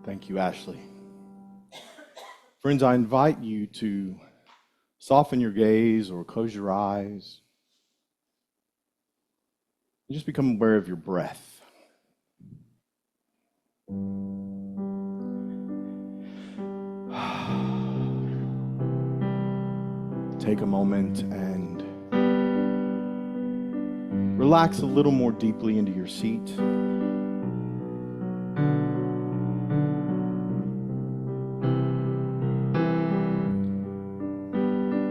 Thank you, Ashley. Friends, I invite you to soften your gaze or close your eyes and just become aware of your breath. Take a moment and relax a little more deeply into your seat.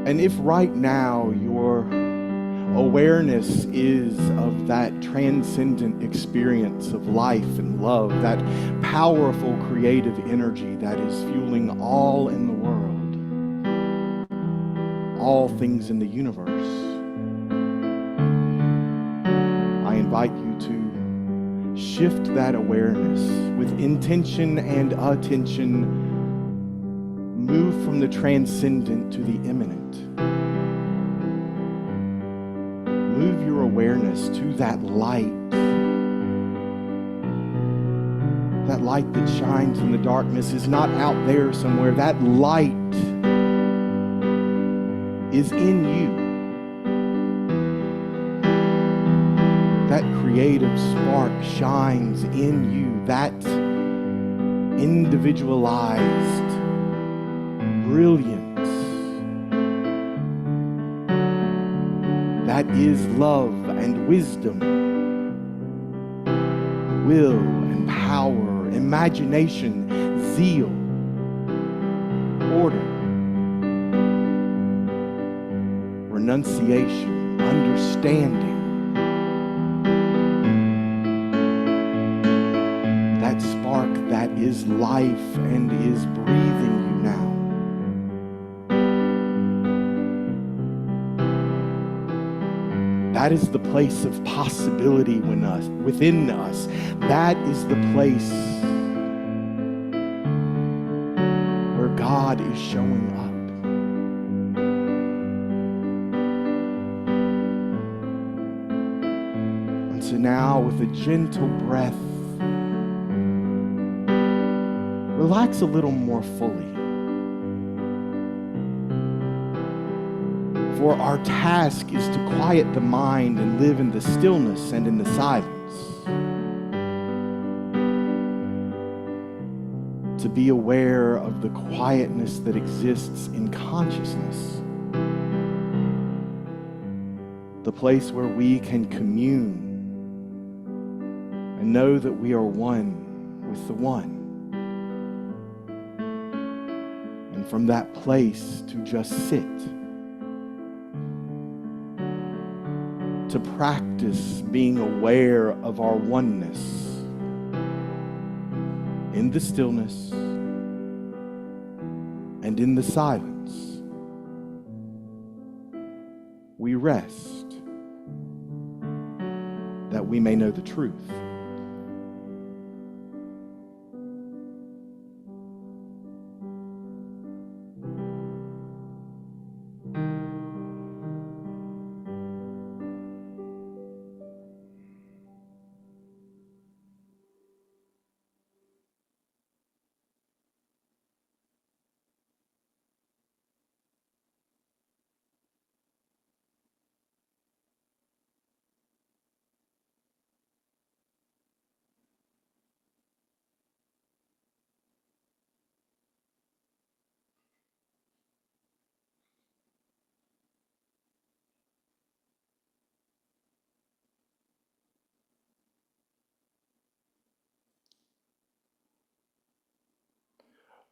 And if right now your awareness is of that transcendent experience of life and love, that powerful creative energy that is fueling all in the world, all things in the universe, I invite you to shift that awareness with intention and attention. Move from the transcendent to the immanent. Move your awareness to that light that shines in the darkness is not out there somewhere. That light is in you. That creative spark shines in you. That individualized brilliance. That is love and wisdom, will and power, imagination, zeal, order, renunciation, understanding. That spark that is life and is breathing you now. That is the place of possibility within us. That is the place where God is showing up. And so now, with a gentle breath, relax a little more fully. For our task is to quiet the mind and live in the stillness and in the silence. To be aware of the quietness that exists in consciousness. The place where we can commune and know that we are one with the one. And from that place to just sit. To practice being aware of our oneness in the stillness and in the silence. We rest that we may know the truth.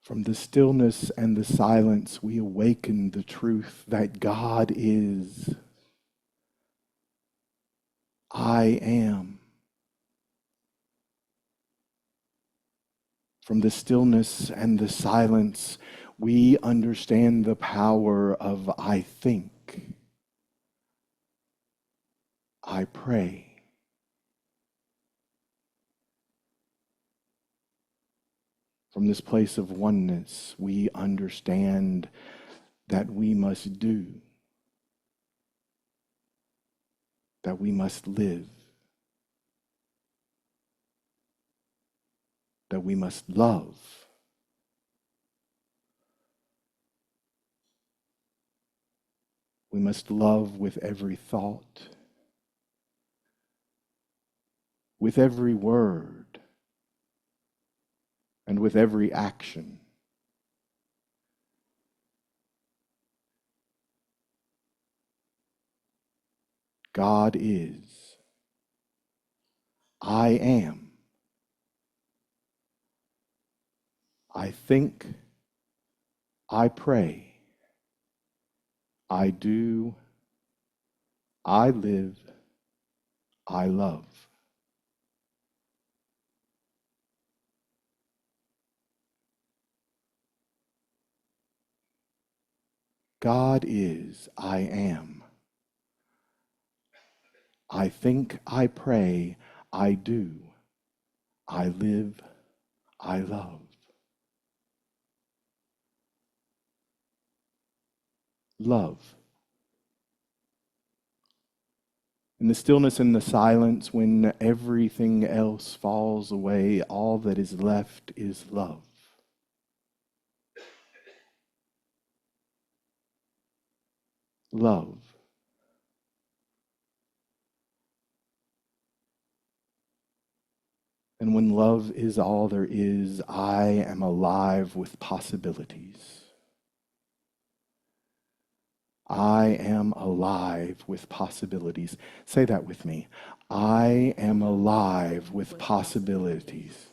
From the stillness and the silence, we awaken the truth that God is. I am. From the stillness and the silence, we understand the power of I think. I pray. From this place of oneness, we understand that we must do, that we must live, that we must love. We must love with every thought, with every word, and with every action. God is. I am. I think. I pray. I do. I live. I love. God is. I am. I think. I pray. I do. I live. I love. Love. In the stillness and the silence, when everything else falls away, all that is left is love. Love. And when love is all there is, I am alive with possibilities. I am alive with possibilities. Say that with me. I am alive with possibilities.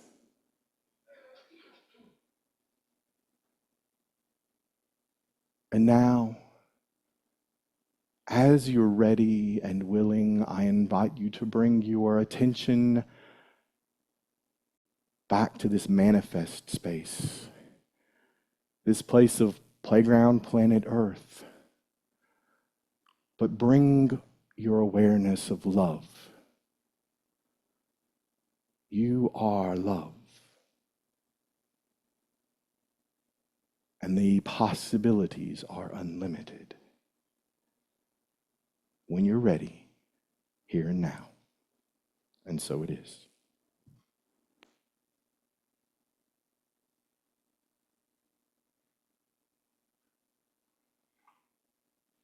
And now, as you're ready and willing, I invite you to bring your attention back to this manifest space, this place of playground planet Earth. But bring your awareness of love. You are love. And the possibilities are unlimited. When you're ready, here and now. And so it is.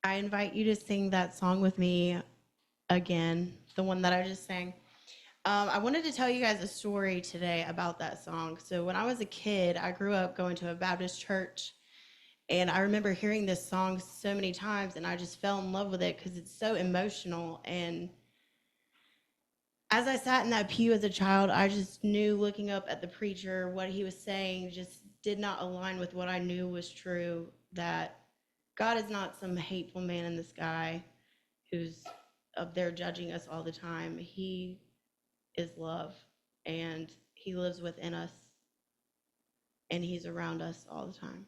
I invite you to sing that song with me again, the one that I just sang. I wanted to tell you guys a story today about that song. So, when I was a kid, I grew up going to a Baptist church, and I remember hearing this song so many times, and I just fell in love with it because it's so emotional. And as I sat in that pew as a child, I just knew looking up at the preacher, what he was saying just did not align with what I knew was true, that God is not some hateful man in the sky who's up there judging us all the time. He is love, and he lives within us, and he's around us all the time.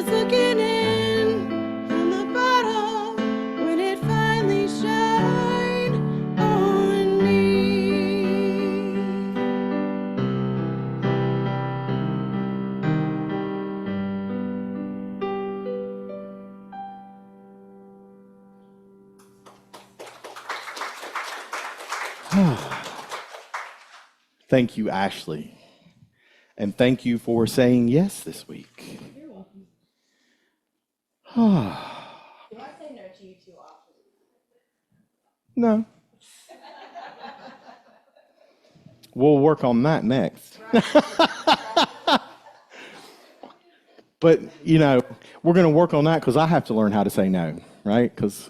was looking in from the bottom when it finally shined on me. Thank you, Ashley. And thank you for saying yes this week. You're welcome. No. Do I say no to you too often? We'll work on that next. But, we're going to work on that because I have to learn how to say no, right? Because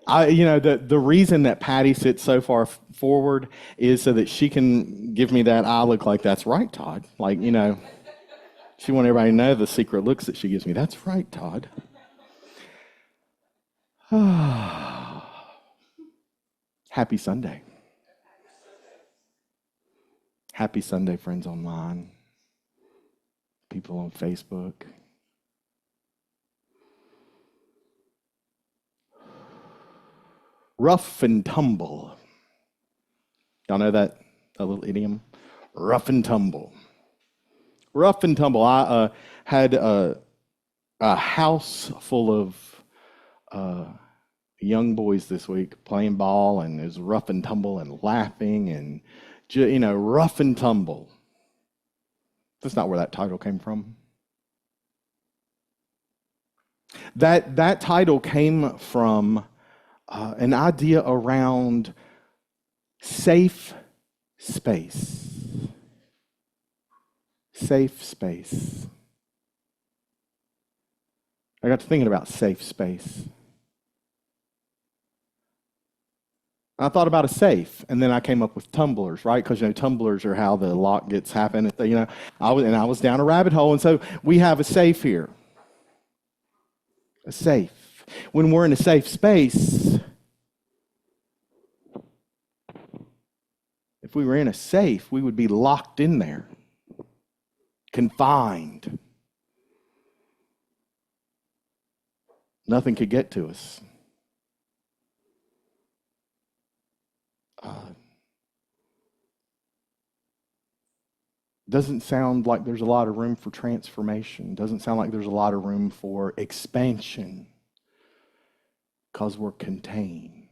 the reason that Patty sits so far forward is so that she can give me that eye look like, that's right, Todd. Like, she wants everybody to know the secret looks that she gives me. That's right, Todd. Happy Sunday. Happy Sunday, friends online, people on Facebook. Rough and tumble. Y'all know that little idiom? Rough and tumble. Rough and tumble. I had a house full of young boys this week playing ball, and it was rough and tumble and laughing and, rough and tumble. That's not where that title came from. That title came from an idea around safe space. Safe space. I got to thinking about safe space. I thought about a safe, and then I came up with tumblers, right? Because tumblers are how the lock gets happened. I was down a rabbit hole, and so we have a safe here. A safe. When we're in a safe space, if we were in a safe, we would be locked in there, confined. Nothing could get to us. Doesn't sound like there's a lot of room for transformation. Doesn't sound like there's a lot of room for expansion because we're contained.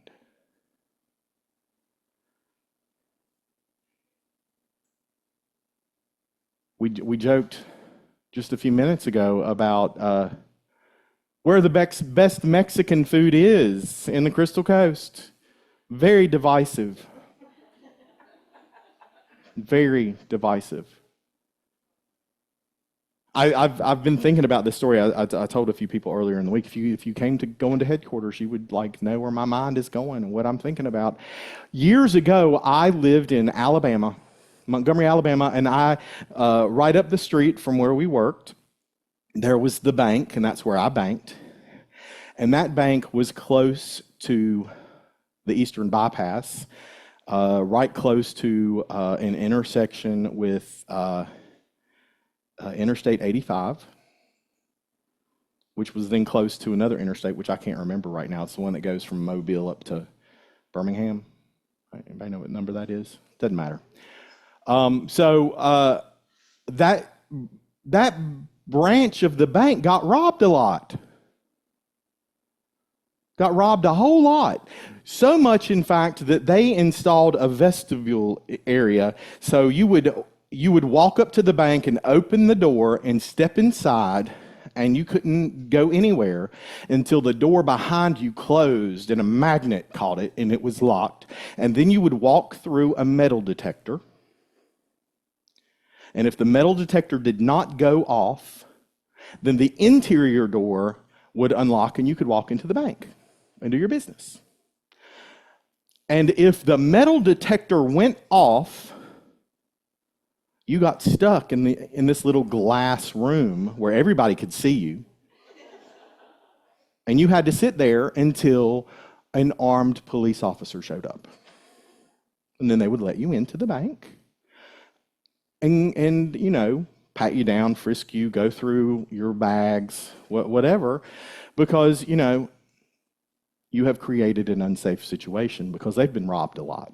We joked just a few minutes ago about where the best Mexican food is in the Crystal Coast. Very divisive. Very divisive. I've been thinking about this story. I told a few people earlier in the week. If you came to go into headquarters, you would know where my mind is going and what I'm thinking about. Years ago, I lived in Alabama, Montgomery, Alabama, and right up the street from where we worked, there was the bank, and that's where I banked. And that bank was close to the Eastern Bypass, right close to an intersection with Interstate 85, which was then close to another interstate, which I can't remember right now. It's the one that goes from Mobile up to Birmingham. Anybody know what number that is? Doesn't matter. So that branch of the bank got robbed a lot. Got robbed a whole lot. So much, in fact, that they installed a vestibule area. So you would walk up to the bank and open the door and step inside, and you couldn't go anywhere until the door behind you closed and a magnet caught it and it was locked. And then you would walk through a metal detector. And if the metal detector did not go off, then the interior door would unlock and you could walk into the bank and do your business. And if the metal detector went off, you got stuck in this little glass room where everybody could see you. And you had to sit there until an armed police officer showed up. And then they would let you into the bank and pat you down, frisk you, go through your bags, whatever, because, you have created an unsafe situation because they've been robbed a lot.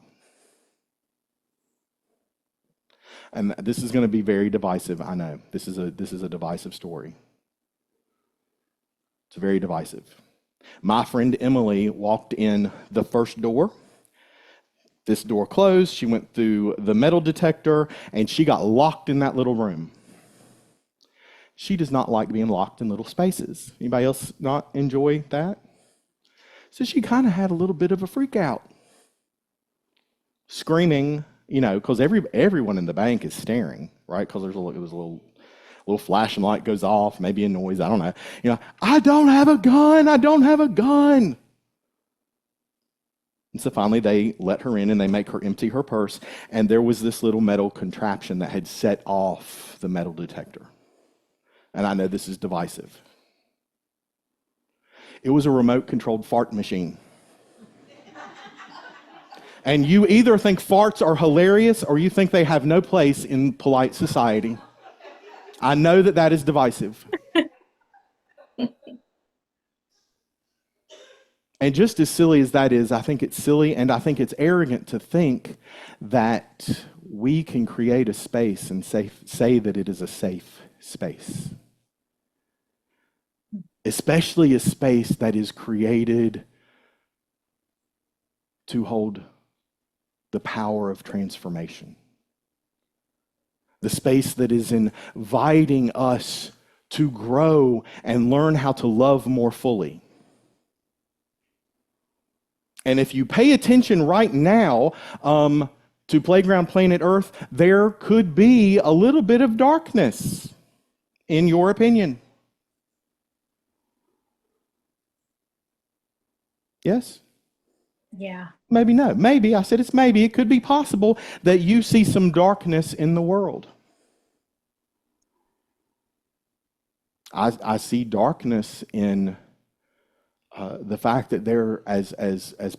And this is going to be very divisive. I know this is a divisive story. It's very divisive. My friend Emily walked in the first door. This door closed. She went through the metal detector, and she got locked in that little room. She does not like being locked in little spaces. Anybody else not enjoy that? So she kind of had a little bit of a freak out, screaming, because everyone in the bank is staring, right? Because there's a little flashing light goes off, maybe a noise, I don't know. I don't have a gun, I don't have a gun. And so finally they let her in and they make her empty her purse, and there was this little metal contraption that had set off the metal detector. And I know this is divisive. It was a remote-controlled fart machine. And you either think farts are hilarious or you think they have no place in polite society. I know that is divisive. And just as silly as that is, I think it's silly and I think it's arrogant to think that we can create a space and say that it is a safe space. Especially a space that is created to hold the power of transformation. The space that is inviting us to grow and learn how to love more fully. And if you pay attention right now to Playground Planet Earth, there could be a little bit of darkness, in your opinion. Yes? Yeah. Maybe no. Maybe. I said it's maybe. It could be possible that you see some darkness in the world. I see darkness in the fact that there, as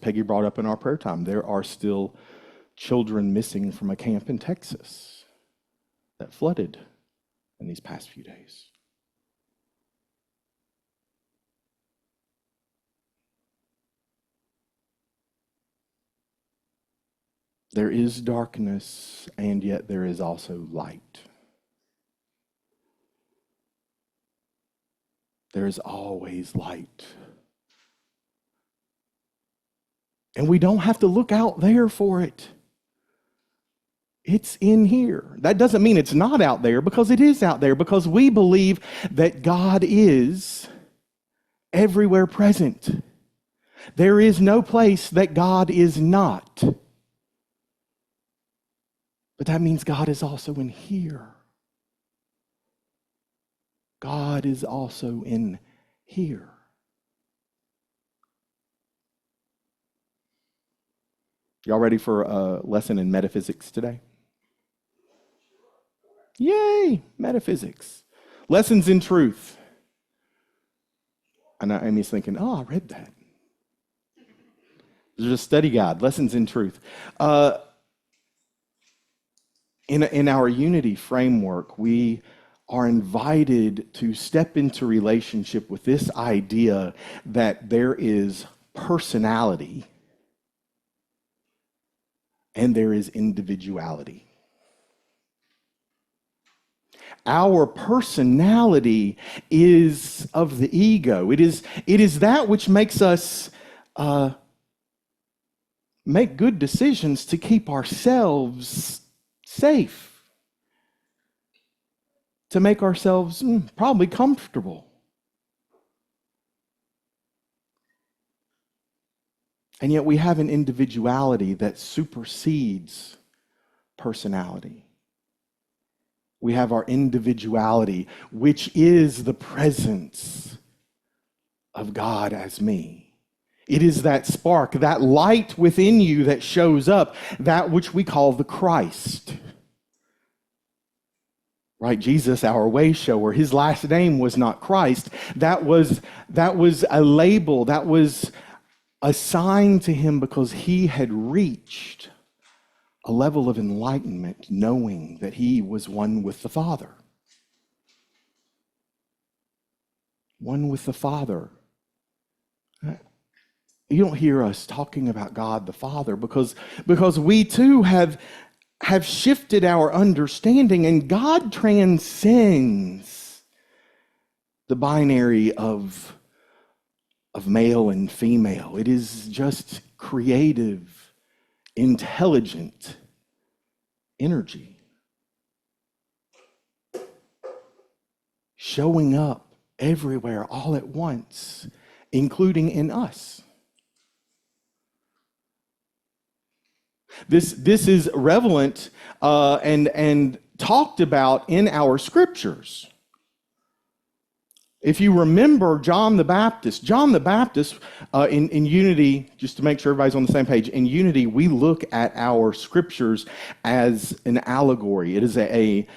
Peggy brought up in our prayer time, there are still children missing from a camp in Texas that flooded in these past few days. There is darkness, and yet there is also light. There is always light. And we don't have to look out there for it. It's in here. That doesn't mean it's not out there, because it is out there, because we believe that God is everywhere present. There is no place that God is not. But that means God is also in here. God is also in here. Y'all ready for a lesson in metaphysics today? Yay, metaphysics. Lessons in truth. I know Amy's thinking, I read that. There's a study guide, Lessons in Truth. In our unity framework, we are invited to step into relationship with this idea that there is personality and there is individuality. Our personality is of the ego. It is that which makes us make good decisions to keep ourselves safe, to make ourselves probably comfortable. And yet we have an individuality that supersedes personality. We have our individuality, which is the presence of God as me. It is that spark, that light within you that shows up, that which we call the Christ. Right? Jesus, our way shower, his last name was not Christ. That was a label, that was assigned to him because he had reached a level of enlightenment, knowing that he was one with the Father. one with the Father. You don't hear us talking about God the Father because we too have shifted our understanding, and God transcends the binary of male and female. It is just creative, intelligent energy showing up everywhere all at once, including in us. This is relevant and talked about in our scriptures. If you remember John the Baptist in Unity, just to make sure everybody's on the same page, in Unity we look at our scriptures as an allegory. It is a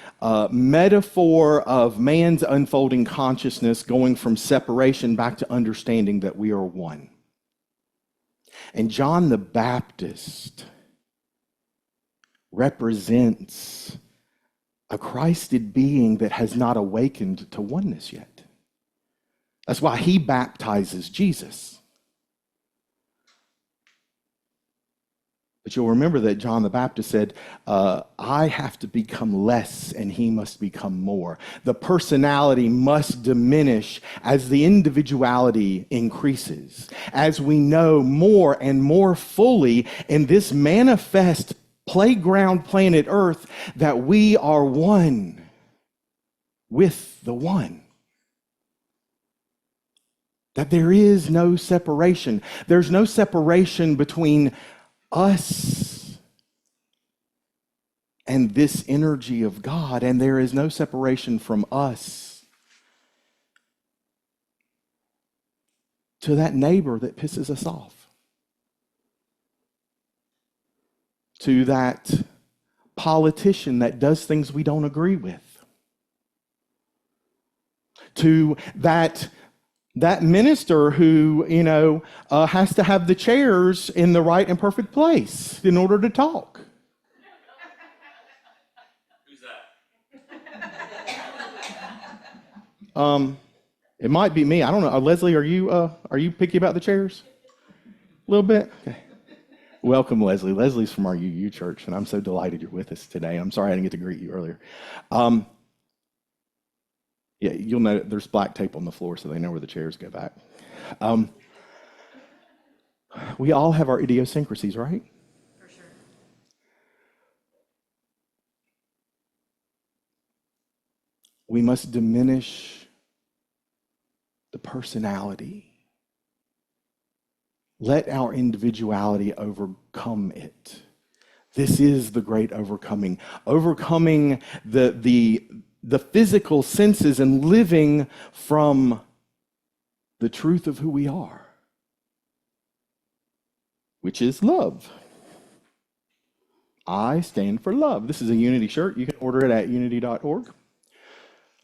metaphor of man's unfolding consciousness going from separation back to understanding that we are one. And John the Baptist represents a Christed being that has not awakened to oneness yet. That's why he baptizes Jesus. But you'll remember that John the Baptist said, I have to become less and he must become more. The personality must diminish as the individuality increases. As we know more and more fully in this manifest playground planet Earth that we are one with the one. That there is no separation. There's no separation between us and this energy of God, and there is no separation from us to that neighbor that pisses us off, to that politician that does things we don't agree with, to that minister who, has to have the chairs in the right and perfect place in order to talk. Who's that? It might be me. I don't know. Leslie, are you picky about the chairs? A little bit? Okay. Welcome, Leslie. Leslie's from our UU church, and I'm so delighted you're with us today. I'm sorry I didn't get to greet you earlier. Yeah, you'll know there's black tape on the floor, so they know where the chairs go back. We all have our idiosyncrasies, right? For sure. We must diminish the personality. Let our individuality overcome it. This is the great overcoming. Overcoming the physical senses and living from the truth of who we are, which is love. I stand for love. This is a Unity shirt. You can order it at unity.org.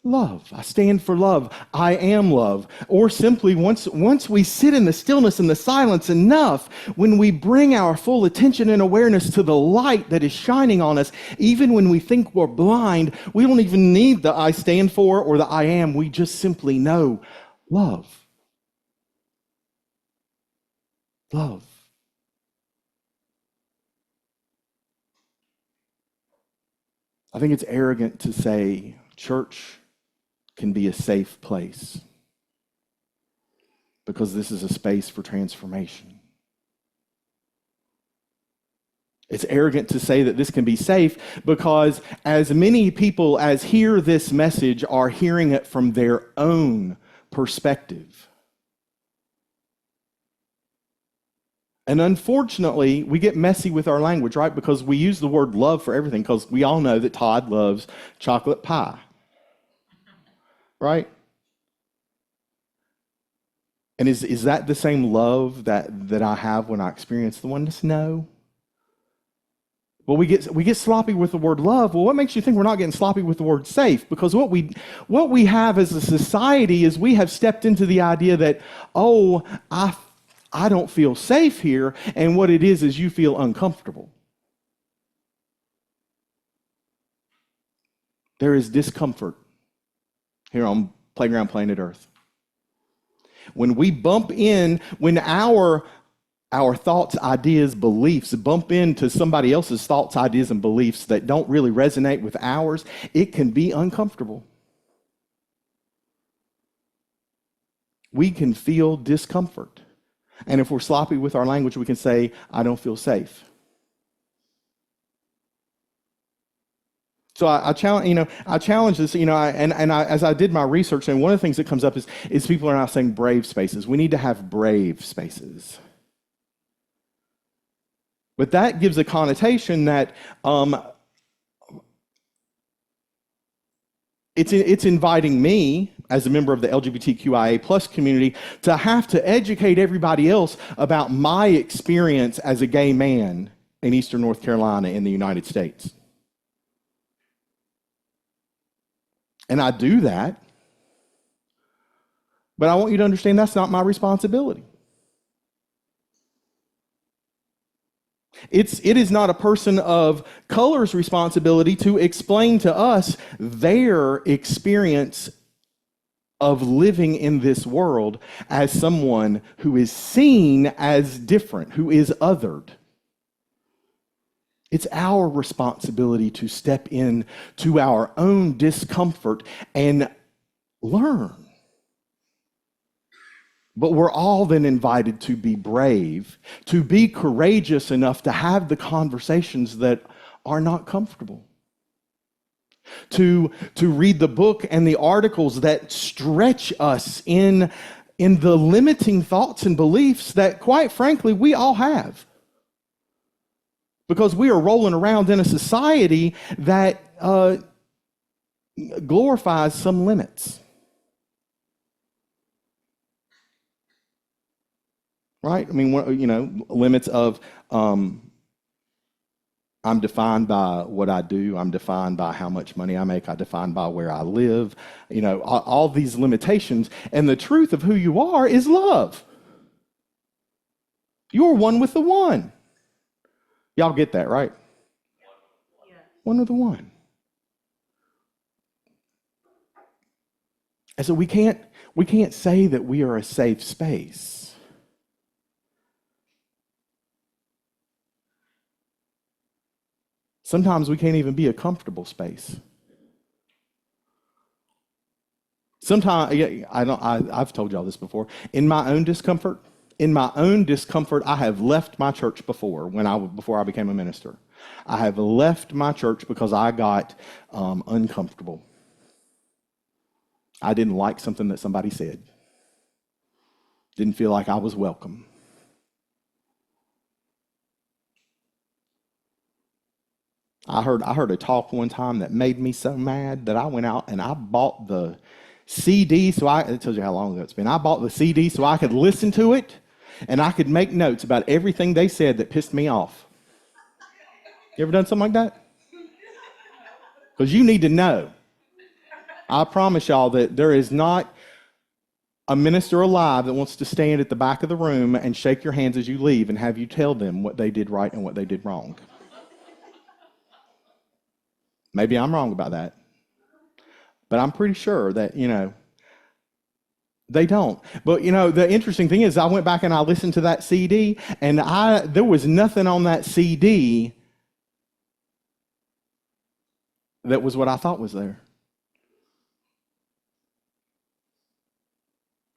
Love. I stand for love. I am love. Or simply, once we sit in the stillness and the silence enough, when we bring our full attention and awareness to the light that is shining on us, even when we think we're blind, we don't even need the I stand for or the I am. We just simply know love. Love. I think it's arrogant to say church can be a safe place because this is a space for transformation. It's arrogant to say that this can be safe because as many people as hear this message are hearing it from their own perspective. And unfortunately, we get messy with our language, right? Because we use the word love for everything because we all know that Todd loves chocolate pie. Right? And is that the same love that I have when I experience the oneness? No. Well, we get sloppy with the word love. Well, what makes you think we're not getting sloppy with the word safe? Because what we have as a society is we have stepped into the idea that, I don't feel safe here, and what it is you feel uncomfortable. There is discomfort here on Playground Planet Earth. When we bump in, when our thoughts, ideas, beliefs bump into somebody else's thoughts, ideas, and beliefs that don't really resonate with ours, it can be uncomfortable. We can feel discomfort. And if we're sloppy with our language, we can say, I don't feel safe. So I challenge this, as I did my research, and one of the things that comes up is people are now saying brave spaces. We need to have brave spaces. But that gives a connotation that it's inviting me as a member of the LGBTQIA plus community to have to educate everybody else about my experience as a gay man in Eastern North Carolina in the United States. And I do that, but I want you to understand that's not my responsibility. It is not a person of color's responsibility to explain to us their experience of living in this world as someone who is seen as different, who is othered. It's our responsibility to step in to our own discomfort and learn. But we're all then invited to be brave, to be courageous enough to have the conversations that are not comfortable. To read the book and the articles that stretch us in the limiting thoughts and beliefs that, quite frankly, we all have. Because we are rolling around in a society that glorifies some limits. Right? I mean, limits of I'm defined by what I do. I'm defined by how much money I make. I'm defined by where I live. All these limitations. And the truth of who you are is love. You're one with the one. Y'all get that, right? Yeah. One with the one. And so we can't say that we are a safe space. Sometimes we can't even be a comfortable space. Sometimes, I've told y'all this before. In my own discomfort, I have left my church before I became a minister. I have left my church because I got uncomfortable. I didn't like something that somebody said. Didn't feel like I was welcome. I heard a talk one time that made me so mad that I went out and I bought the CD. It tells you how long ago it's been. I bought the CD so I could listen to it and I could make notes about everything they said that pissed me off. You ever done something like that? Because you need to know. I promise y'all that there is not a minister alive that wants to stand at the back of the room and shake your hands as you leave and have you tell them what they did right and what they did wrong. Maybe I'm wrong about that. But I'm pretty sure that, they don't. But, the interesting thing is I went back and I listened to that CD and there was nothing on that CD that was what I thought was there.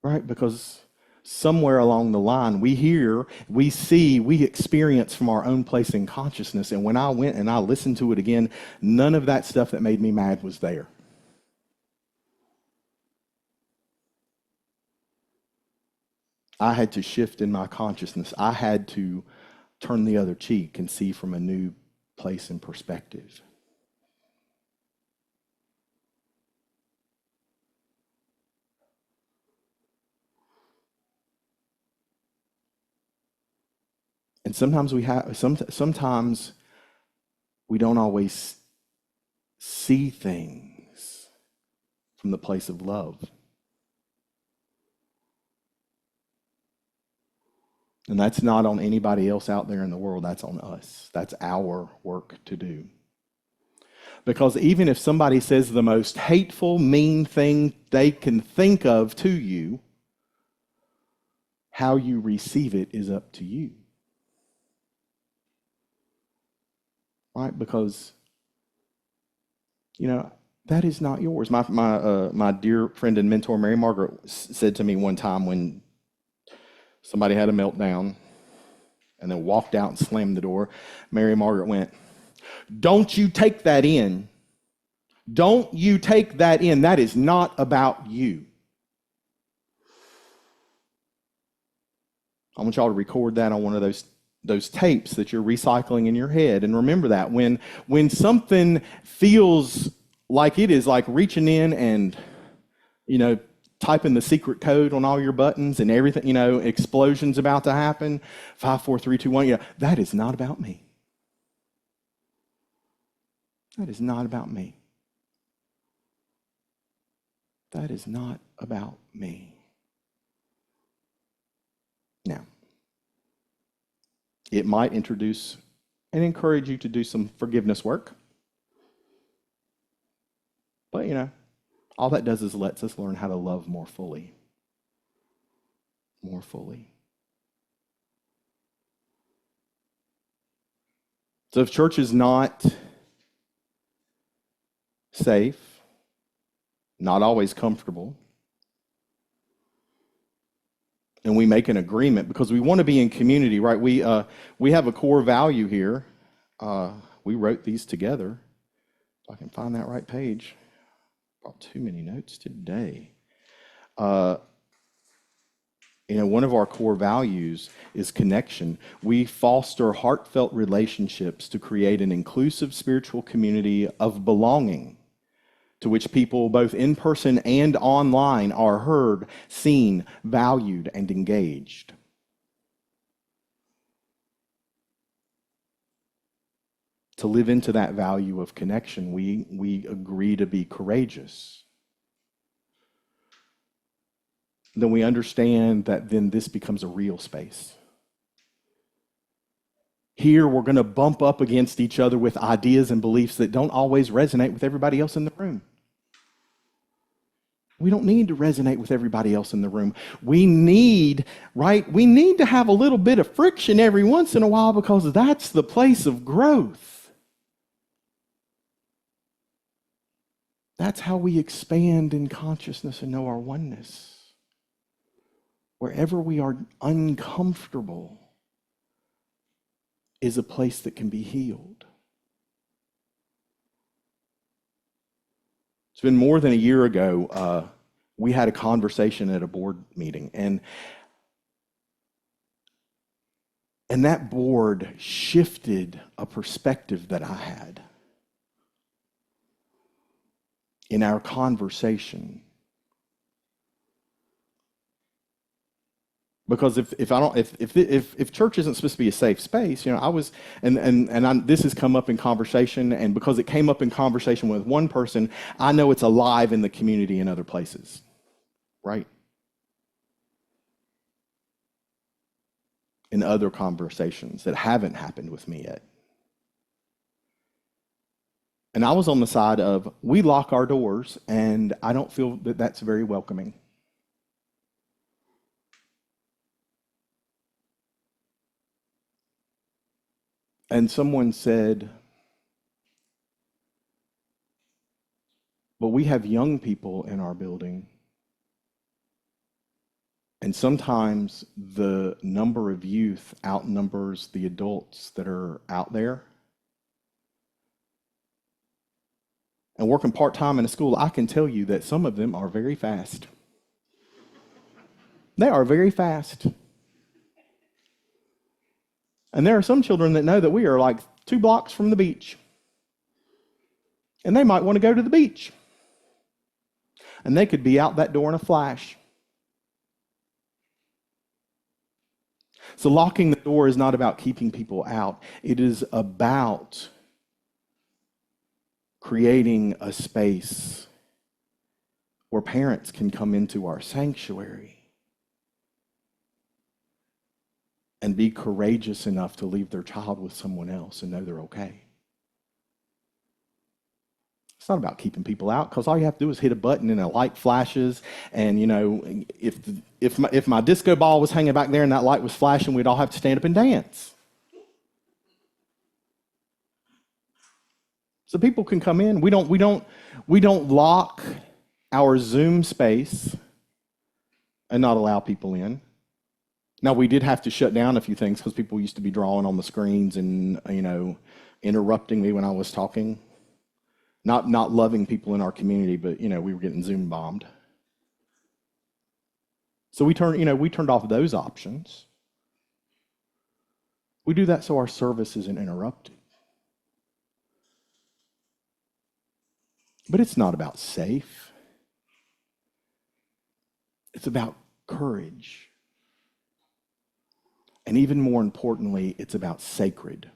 Right? Because somewhere along the line, we hear, we see, we experience from our own place in consciousness. And when I went and I listened to it again, none of that stuff that made me mad was there. I had to shift in my consciousness. I had to turn the other cheek and see from a new place and perspective. And sometimes sometimes we don't always see things from the place of love. And that's not on anybody else out there in the world. That's on us. That's our work to do. Because even if somebody says the most hateful, mean thing they can think of to you, How you receive it is up to you. Right? Because, that is not yours. My dear friend and mentor, Mary Margaret, said to me one time when somebody had a meltdown and then walked out and slammed the door, Mary Margaret went, "Don't you take that in. Don't you take that in. That is not about you." I want y'all to record that on one of those tapes that you're recycling in your head. And remember that when something feels like it is like reaching in and, typing the secret code on all your buttons and everything, explosions about to happen, 5, 4, 3, 2, 1, that is not about me. That is not about me. That is not about me. Now, it might introduce and encourage you to do some forgiveness work. But, all that does is lets us learn how to love more fully. More fully. So if church is not safe, not always comfortable, and we make an agreement because we want to be in community, right? We have a core value here. We wrote these together. If I can find that right page. Brought too many notes today. One of our core values is connection. We foster heartfelt relationships to create an inclusive spiritual community of belonging to which people, both in person and online, are heard, seen, valued, and engaged. To live into that value of connection, we agree to be courageous. Then we understand that then this becomes a real space. Here, we're going to bump up against each other with ideas and beliefs that don't always resonate with everybody else in the room. We don't need to resonate with everybody else in the room. We need to have a little bit of friction every once in a while because that's the place of growth. That's how we expand in consciousness and know our oneness. Wherever we are uncomfortable is a place that can be healed. It's been more than a year ago, we had a conversation at a board meeting, and that board shifted a perspective that I had in our conversation. Because if church isn't supposed to be a safe space, this has come up in conversation, and because it came up in conversation with one person, I know it's alive in the community in other places, right? In other conversations that haven't happened with me yet. And I was on the side of, we lock our doors, and I don't feel that that's very welcoming. And someone said, but we have young people in our building, and sometimes the number of youth outnumbers the adults that are out there. And working part-time in a school, I can tell you that some of them are very fast. They are very fast. And there are some children that know that we are like 2 blocks from the beach. And they might want to go to the beach. And they could be out that door in a flash. So locking the door is not about keeping people out. It is about creating a space where parents can come into our sanctuary and be courageous enough to leave their child with someone else and know they're okay. It's not about keeping people out, because all you have to do is hit a button and a light flashes. And if my disco ball was hanging back there and that light was flashing, we'd all have to stand up and dance. So people can come in. We don't lock our Zoom space and not allow people in. Now, we did have to shut down a few things because people used to be drawing on the screens and interrupting me when I was talking. Not loving people in our community, but we were getting Zoom bombed. So we turned off those options. We do that so our service isn't interrupted. But it's not about safe. It's about courage. And even more importantly, it's about sacred.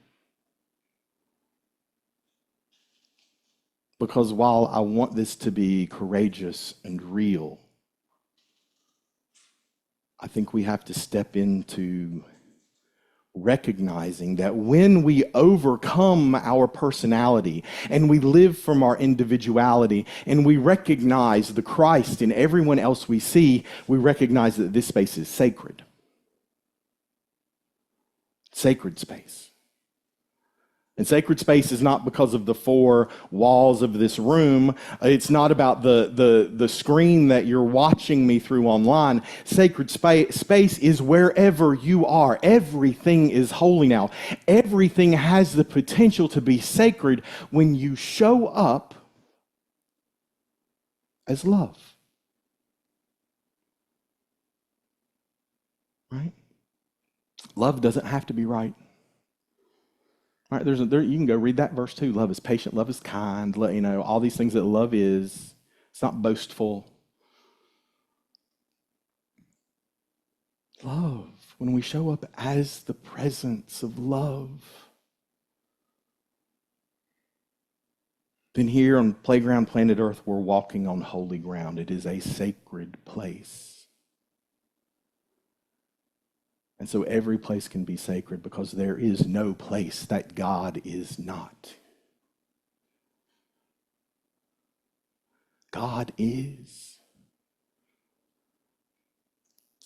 Because while I want this to be courageous and real, I think we have to step into recognizing that when we overcome our personality and we live from our individuality and we recognize the Christ in everyone else we see, we recognize that this space is sacred. Sacred space. And sacred space is not because of the four walls of this room. It's not about the screen that you're watching me through online. Sacred space is wherever you are. Everything is holy now. Everything has the potential to be sacred when you show up as love. Right? Love doesn't have to be right. All right, you can go read that verse too. Love is patient, love is kind, all these things that love is. It's not boastful. Love, when we show up as the presence of love, then here on Playground Planet Earth, we're walking on holy ground. It is a sacred place. And so every place can be sacred because there is no place that God is not. God is.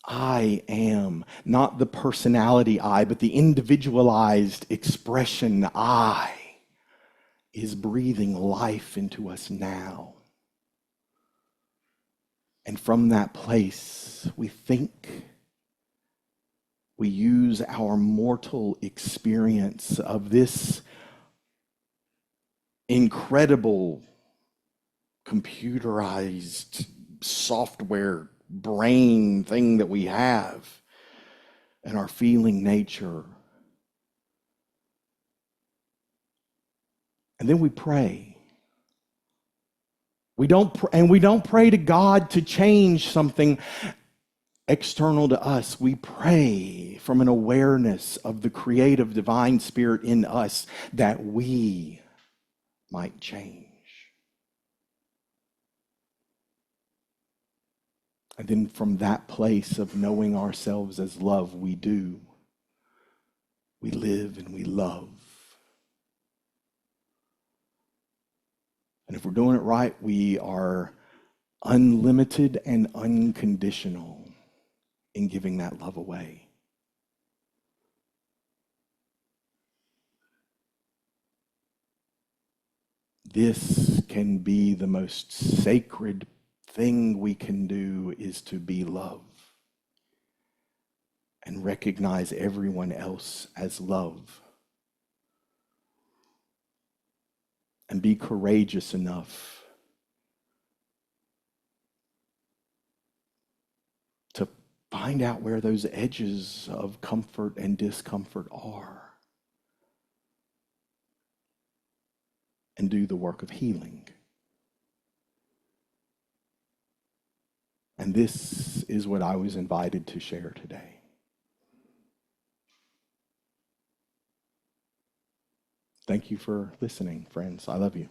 I am, not the personality I, but the individualized expression I is breathing life into us now. And from that place, we think, we use our mortal experience of this incredible computerized software brain thing that we have and our feeling nature. And then we pray. We don't pray to God to change something external to us. We pray from an awareness of the creative divine spirit in us that we might change. And then from that place of knowing ourselves as love, we live and we love. And if we're doing it right, we are unlimited and unconditional in giving that love away. This can be the most sacred thing we can do, is to be love and recognize everyone else as love. And be courageous enough to find out where those edges of comfort and discomfort are and do the work of healing. And this is what I was invited to share today. Thank you for listening, friends. I love you.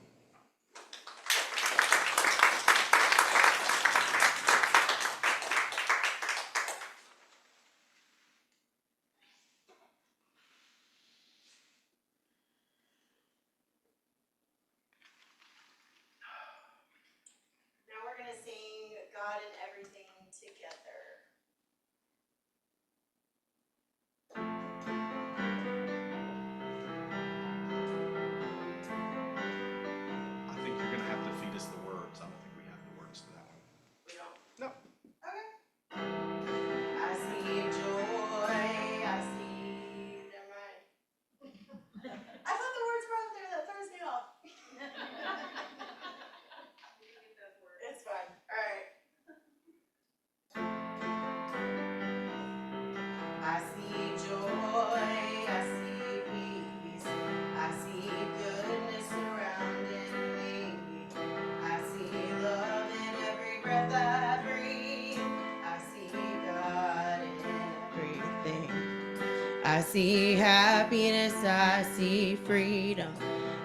I see happiness, I see freedom.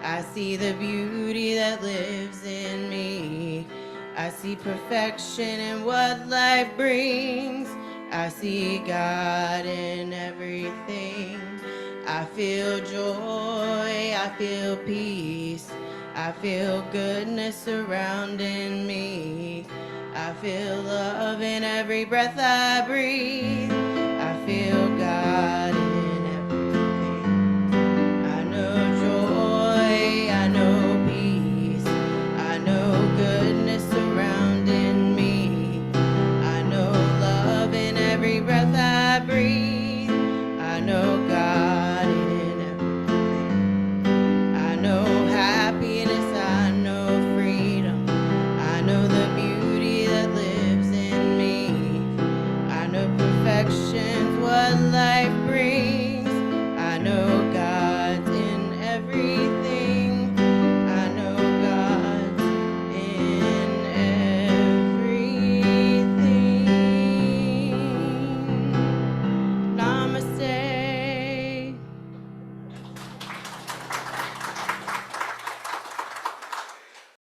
I see the beauty that lives in me. I see perfection in what life brings. I see God in everything. I feel joy, I feel peace. I feel goodness surrounding me. I feel love in every breath I breathe. I feel God